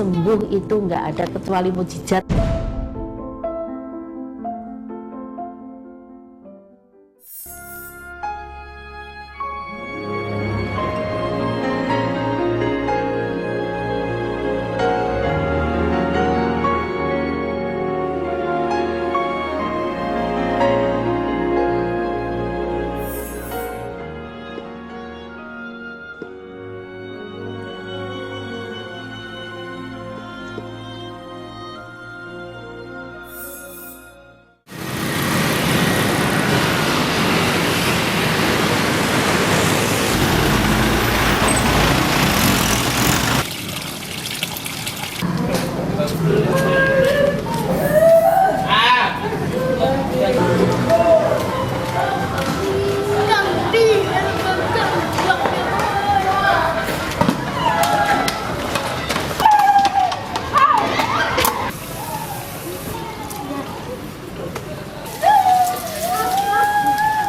sembuh itu nggak ada kecuali mujizat.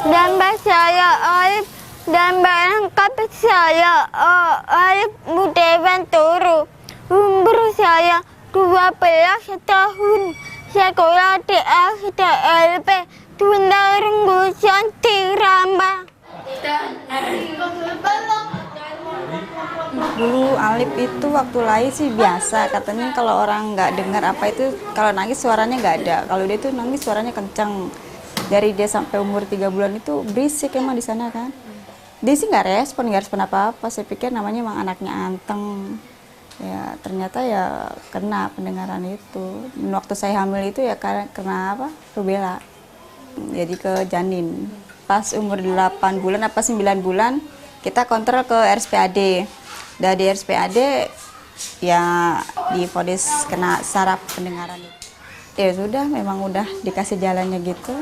Nama saya Alif dan berangkat saya Alif Budewan Turu. Umur saya 12 tahun. Sekolah di SDLP Tunarungu Santiramba. Dulu Alif itu waktu lahir sih biasa, katanya kalau orang nggak dengar apa itu, kalau nangis suaranya nggak ada. Kalau dia tuh nangis suaranya kencang. Dari dia sampai umur 3 bulan itu berisik emang di sana kan. Dia sih nggak respon apa-apa. Saya pikir namanya emang anaknya anteng. Ya ternyata ya kena pendengaran itu. Waktu saya hamil itu ya kena apa? Rubella. Jadi ke janin. Pas umur 8 bulan apa 9 bulan kita kontrol ke RSPAD. Dari RSPAD ya divonis kena saraf pendengaran. Ya sudah, memang udah dikasih jalannya gitu.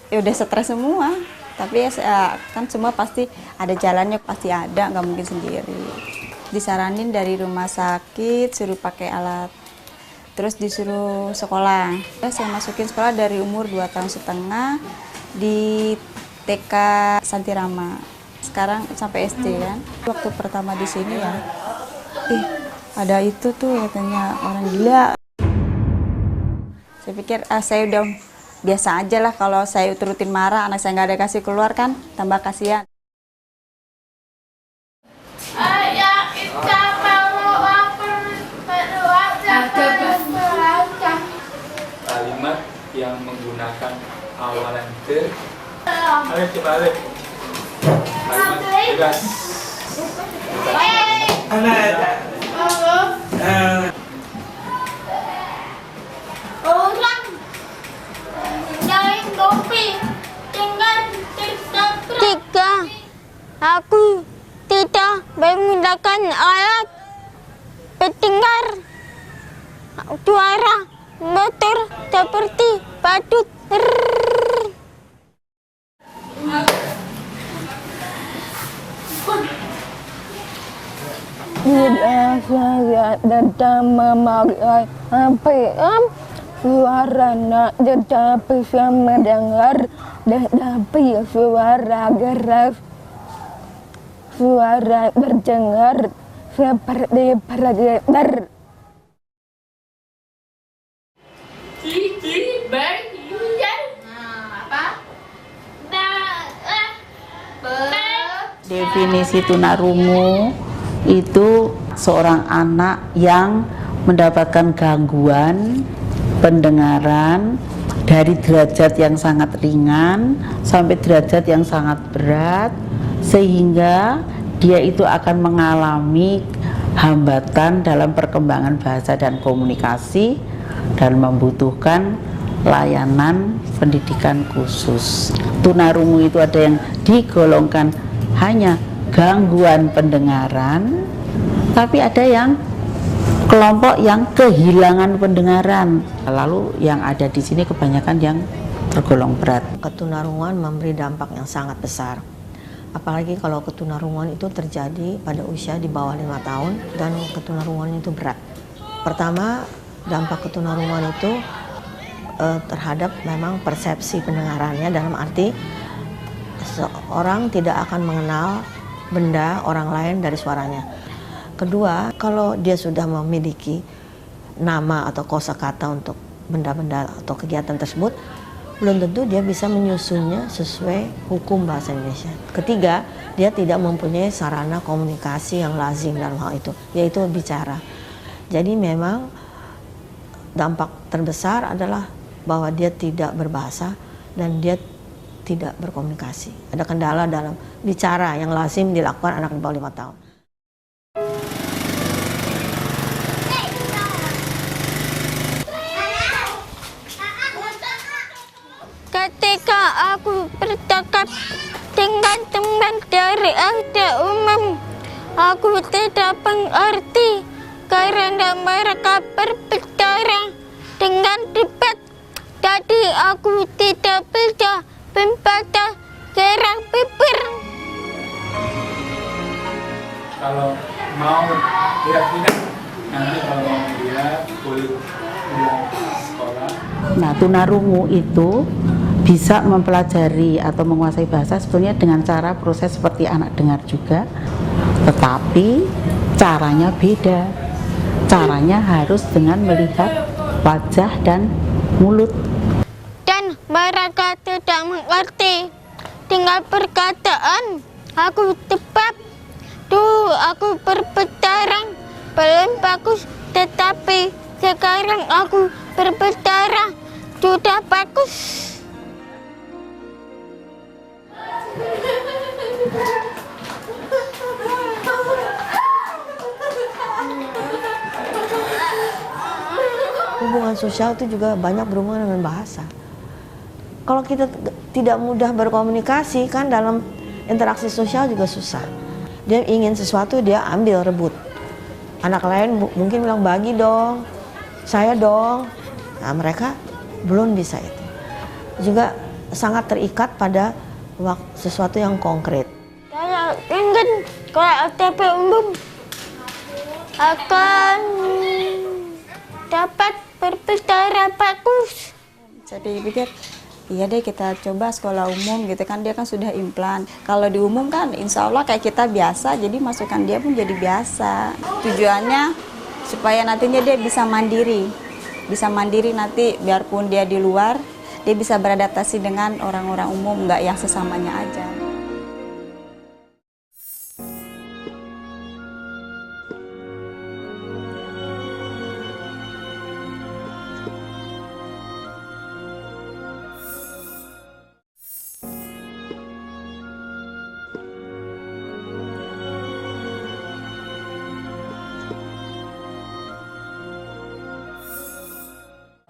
Ya udah stres semua, tapi ya kan semua pasti ada jalannya, pasti ada, nggak mungkin sendiri. Disaranin dari rumah sakit, suruh pakai alat, terus disuruh sekolah. Ya, saya masukin sekolah dari umur 2 tahun setengah di TK Santirama. Sekarang sampai SD kan. Waktu pertama di sini ya, ada itu tuh katanya orang gila. Saya pikir saya udah biasa aja lah, kalau saya turutin marah, anak saya nggak ada kasih keluar kan, tambah kasihan. Kalimat yang menggunakan awalan ke. Alif, coba Alif. Kalimat tegas. Tiga, aku tidak menggunakan alat pendengar suara motor seperti badut. Tidak saya tidak memakai APM. Suara nak tidak bisa mendengar, tetapi suara keras, suara berdengar seperti predator. Definisi tunarungu itu seorang anak yang mendapatkan gangguan pendengaran dari derajat yang sangat ringan sampai derajat yang sangat berat, sehingga dia itu akan mengalami hambatan dalam perkembangan bahasa dan komunikasi dan membutuhkan layanan pendidikan khusus. Tunarungu itu ada yang digolongkan hanya gangguan pendengaran, tapi ada yang kelompok yang kehilangan pendengaran. Lalu yang ada di sini kebanyakan yang tergolong berat. Ketunarunguan memberi dampak yang sangat besar. Apalagi kalau ketunarunguan itu terjadi pada usia di bawah 5 tahun dan ketunarunguan itu berat. Pertama, dampak ketunarunguan itu terhadap memang persepsi pendengarannya, dalam arti seorang tidak akan mengenal benda orang lain dari suaranya. Kedua, kalau dia sudah memiliki nama atau kosakata untuk benda-benda atau kegiatan tersebut, belum tentu dia bisa menyusunnya sesuai hukum bahasa Indonesia. Ketiga, dia tidak mempunyai sarana komunikasi yang lazim dalam hal itu, yaitu bicara. Jadi memang dampak terbesar adalah bahwa dia tidak berbahasa dan dia tidak berkomunikasi. Ada kendala dalam bicara yang lazim dilakukan anak di bawah 5 tahun. Ketika aku bercakap dengan teman dari SD umum, aku tidak mengerti karena mereka berbicara dengan cepat. Jadi aku tidak bisa membaca gerak bibir. Kalau mau lihat-lihat, nanti kalau mau lihat kulit sekolah. Nah, tunarungu itu bisa mempelajari atau menguasai bahasa sebetulnya dengan cara proses seperti anak dengar juga, tetapi caranya beda. Caranya harus dengan melihat wajah dan mulut. Dan mereka tidak mengerti dengan perkataan aku tepat. Dulu aku berbicara belum bagus, tetapi sekarang aku berbicara sudah bagus. Hubungan sosial itu juga banyak berhubungan dengan bahasa. Kalau kita tidak mudah berkomunikasi, kan dalam interaksi sosial juga susah. Dia ingin sesuatu, dia ambil, rebut. Anak lain mungkin bilang, bagi dong, saya dong. Nah, mereka belum bisa itu. Juga sangat terikat pada sesuatu yang konkret. Saya ingin kalau OTP umum akan dapat berbicara bagus. Jadi pikir, iya deh kita coba sekolah umum gitu kan, dia kan sudah implan. Kalau di umum kan insya Allah kayak kita biasa, jadi masukan dia pun jadi biasa. Tujuannya supaya nantinya dia bisa mandiri. Bisa mandiri nanti biarpun dia di luar, dia bisa beradaptasi dengan orang-orang umum, nggak yang sesamanya aja.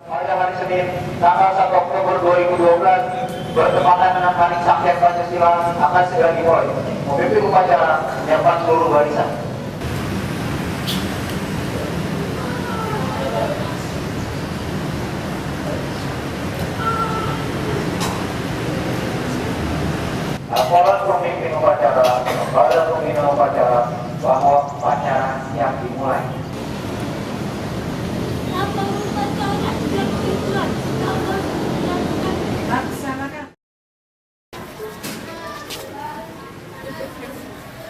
Pada hari Senin, tanggal 1 Oktober 2012, bertepatan dengan Hari Saktian Pancasila akan segera dimulai. Memimpin upacara menyiapkan seluruh barisan. Laporan pemimpin upacara kepada pembina upacara bahwa upacara siap dimulai.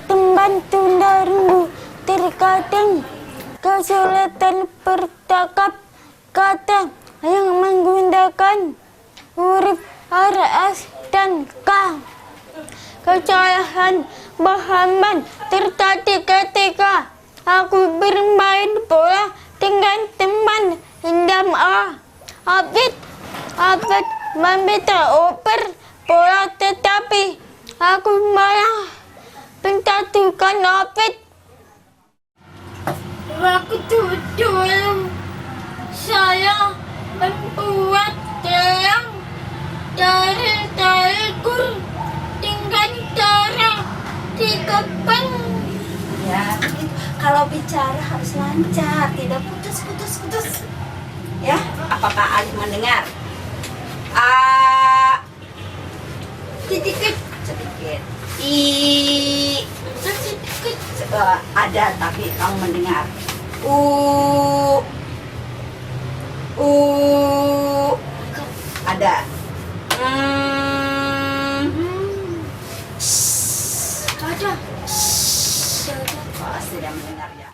Teman tunarungu terkadang kesulitan bercakap kata yang menggunakan huruf R, S, dan K. Kesalahan pahaman terjadi ketika aku bermain bola dengan teman Indam A. Abid meminta oper bola, tetapi aku malah menjatuhkan Abid. Waktu dulu saya membuat gelang dari gur dengan cara dikepeng. Ya, kalau bicara harus lancar, tidak putus. Ya, apakah Alif mendengar? A, Sedikit I, sedikit ada tapi kamu mendengar. U, ada. ada. Oh, sudah mendengar ya.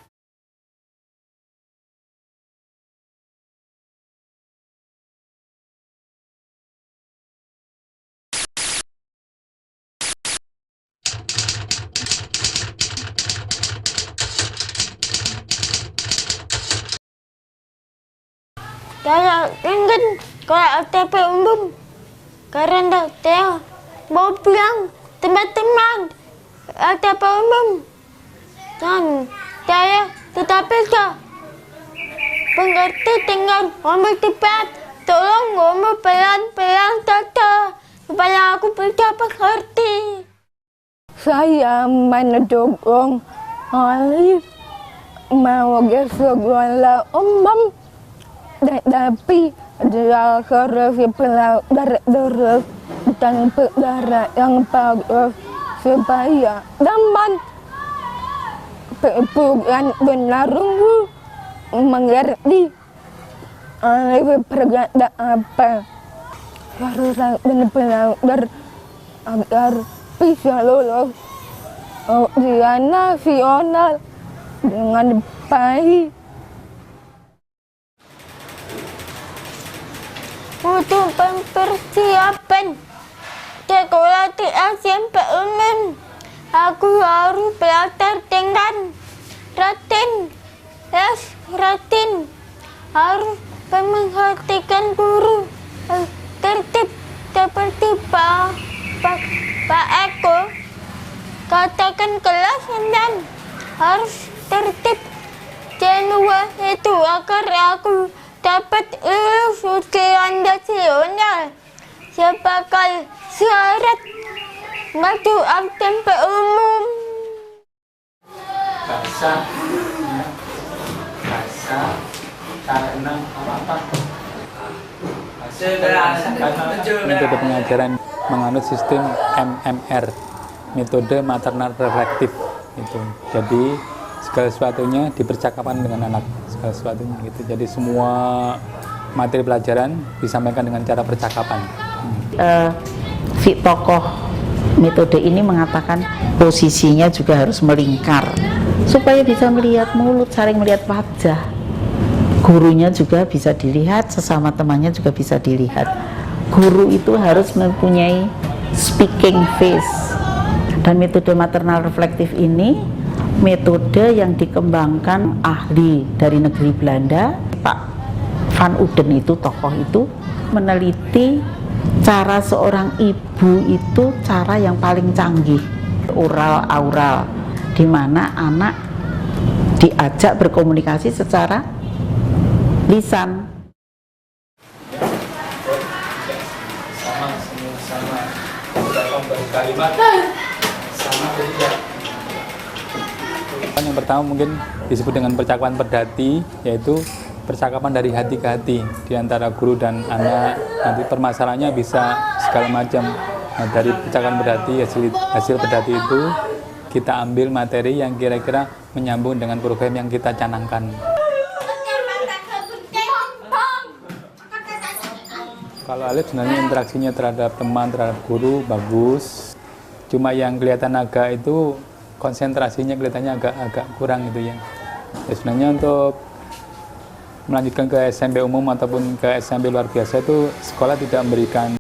Kayak kan kalau TP umum karena dia mau bilang teman-teman TP umum dan saya tidak bisa mengerti dengan ngomong cepat. Tolong ngomong pelan-pelan saja supaya aku bisa mengerti. Saya mendukung Alif mau ke sekolah umum, tetapi dia harus belajar terus dan belajar yang bagus supaya teman bukan tunarungu mengerti Alif berkata apa. Harus benar-benar agar bisa lulus ujian nasional dengan baik. Untuk persiapan sekolah di SMP umum, aku harus belajar dengan rutin, harus memperhatikan guru, tertib seperti Pak Eko katakan kelas dan harus tertib jenuh itu agar aku dapat lulus ujian nasional sebagai syarat masuk SMP umum. Bahasa, ya. Bahasa karena apa? Metode pengajaran menganut sistem MMR, metode maternal reflektif itu. Jadi segala sesuatunya dipercakapkan dengan anak, segala sesuatunya gitu. Jadi semua materi pelajaran disampaikan dengan cara percakapan. Si tokoh metode ini mengatakan posisinya juga harus melingkar supaya bisa melihat mulut, saling melihat wajah. Gurunya juga bisa dilihat, sesama temannya juga bisa dilihat. Guru itu harus mempunyai speaking face. Dan metode maternal reflektif ini metode yang dikembangkan ahli dari negeri Belanda, Pak Van Uden itu, tokoh itu meneliti cara seorang ibu itu cara yang paling canggih, oral-aural, di mana anak diajak berkomunikasi secara lisan. Sama beberapa kalimat sama saja. Yang pertama mungkin disebut dengan percakapan perdati, yaitu percakapan dari hati ke hati di antara guru dan anak. Nanti permasalahannya bisa segala macam. Nah, dari percakapan perdati, hasil perdati itu kita ambil materi yang kira-kira menyambung dengan program yang kita canangkan. Kalau Alif sebenarnya interaksinya terhadap teman, terhadap guru bagus. Cuma yang kelihatan agak itu konsentrasinya kelihatannya agak kurang gitu ya. Sebenarnya untuk melanjutkan ke SMP umum ataupun ke SMP luar biasa itu sekolah tidak memberikan